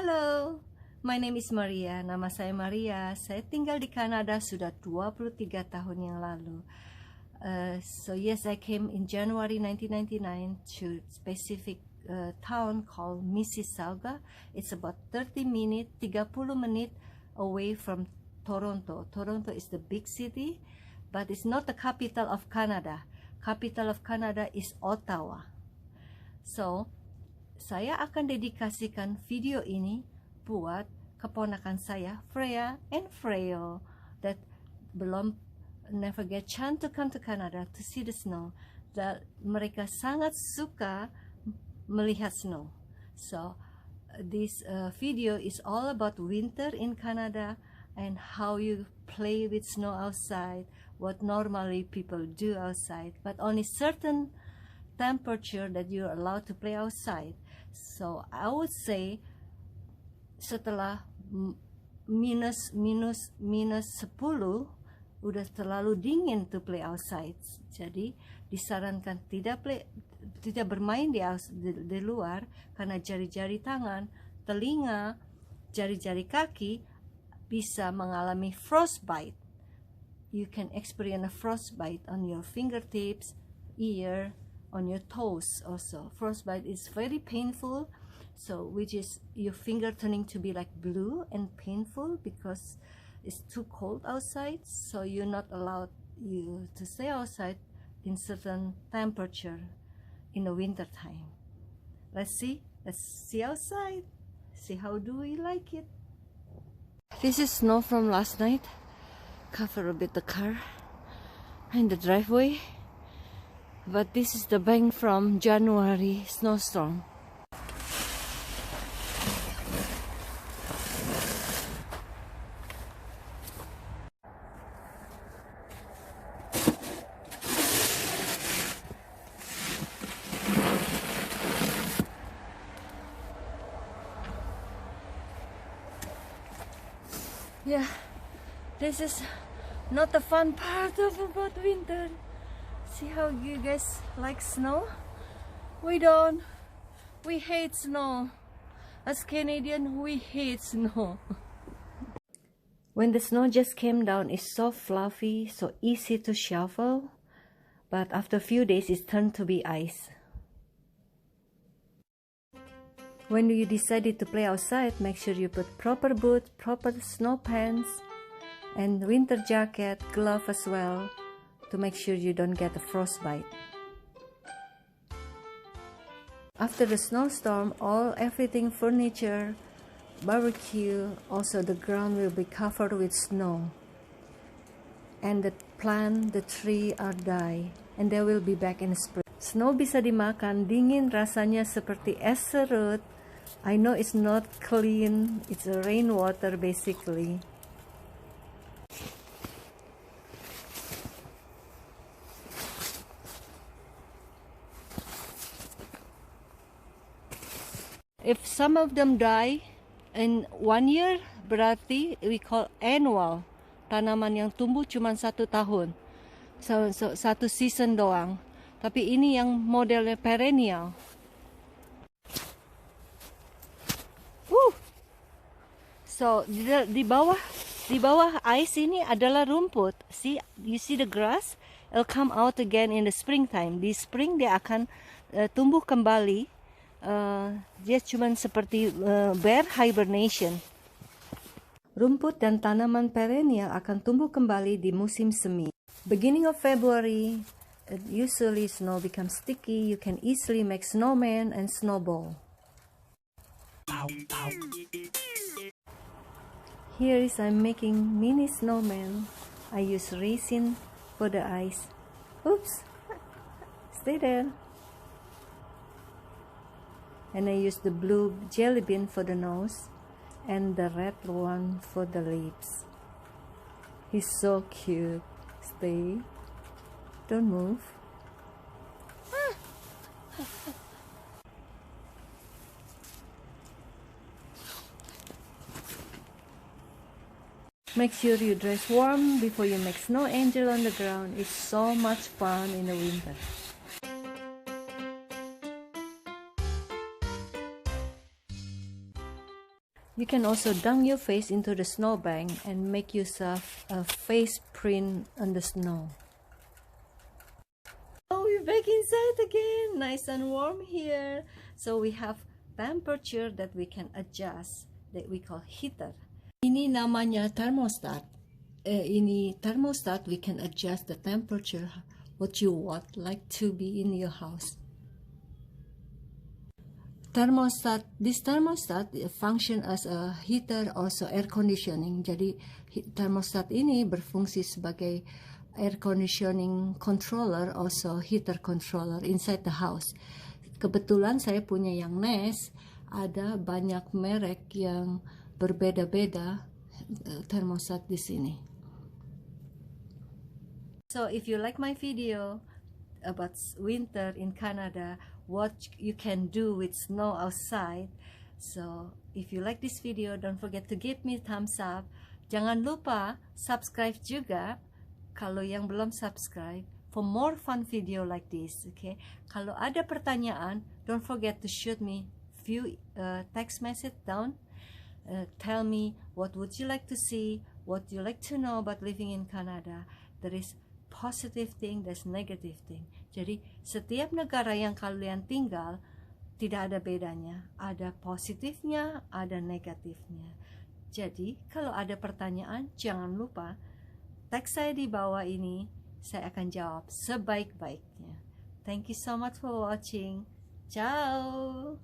Halo, my name is Maria. Nama saya Maria. Saya tinggal di Kanada sudah 23 tahun yang lalu. So yes, I came in January 1999 to specific town called Mississauga. It's about 30 menit away from Toronto. Toronto is the big city, but it's not the capital of Canada. Capital of Canada is Ottawa. So, saya akan dedikasikan video ini buat keponakan saya, Freya and Freo, that belum never get chance to come to Canada to see the snow. That mereka sangat suka melihat snow. So, this video is all about winter in Canada and how you play with snow outside, what normally people do outside, but only certain temperature that you're allowed to play outside. So I would say setelah minus 10 udah terlalu dingin to play outside. Jadi disarankan tidak bermain di luar karena jari-jari tangan, telinga, jari-jari kaki bisa mengalami frostbite. You can experience a frostbite on your fingertips, ear, on your toes also. Frostbite is very painful, so which is your finger turning to be like blue and painful because it's too cold outside, so you're not allowed you to stay outside in certain temperature in the winter time. Let's see outside, see how do we like it. This is snow from last night, cover a bit the car and the driveway. But this is the bank from January snowstorm. Yeah, this is not the fun part of about winter. See how you guys like snow? We don't. We hate snow. As Canadian, we hate snow. When the snow just came down, it's so fluffy, so easy to shovel. But after a few days, it's turned to be ice. When you decided to play outside, make sure you put proper boots, proper snow pants, and winter jacket, glove as well, to make sure you don't get a frostbite. After the snowstorm, everything furniture, barbecue, also the ground will be covered with snow. And the plant, the tree are die, and they will be back in spring. Snow bisa dimakan, dingin rasanya seperti es serut. I know it's not clean, it's a rainwater basically. If some of them die in 1 year, berarti we call annual. Tanaman yang tumbuh cuma 1 tahun. So, satu season doang. Tapi ini yang modelnya perennial. So, di bawah ice ini adalah rumput. See, you see the grass? It'll come out again in the springtime. Di spring dia akan tumbuh kembali. Dia cuma seperti bear hibernation. Rumput dan tanaman perennial akan tumbuh kembali di musim semi. Beginning of February, usually snow becomes sticky. You can easily make snowman and snowball. Here is I'm making mini snowman. I use resin for the ice. Oops, stay there. And I use the blue jelly bean for the nose and the red one for the lips. He's so cute. Stay. Don't move. Make sure you dress warm before you make snow angel on the ground. It's so much fun in the winter. You can also dunk your face into the snowbank and make yourself a face print on the snow. Oh, we're back inside again. Nice and warm here. So we have temperature that we can adjust, that we call heater. Ini namanya thermostat. Ini thermostat, we can adjust the temperature what you want like to be in your house. This thermostat function as a heater, also air conditioning. Jadi thermostat ini berfungsi sebagai air conditioning controller, also heater controller inside the house. Kebetulan saya punya yang Nest, ada banyak merek yang berbeda-beda thermostat di sini. So if you like my video about winter in Canada, what you can do with snow outside, so if you like this video, don't forget to give me thumbs up. Jangan lupa subscribe juga kalau yang belum subscribe for more fun video like this. Okay, kalau ada pertanyaan, don't forget to shoot me few text message down. Tell me what would you like to see, what you like to know about living in Canada. There is positive thing, there's negative thing. Jadi setiap negara yang kalian tinggal tidak ada bedanya, ada positifnya, ada negatifnya. Jadi kalau ada pertanyaan, jangan lupa teks saya di bawah ini, saya akan jawab sebaik-baiknya. Thank you so much for watching. Ciao.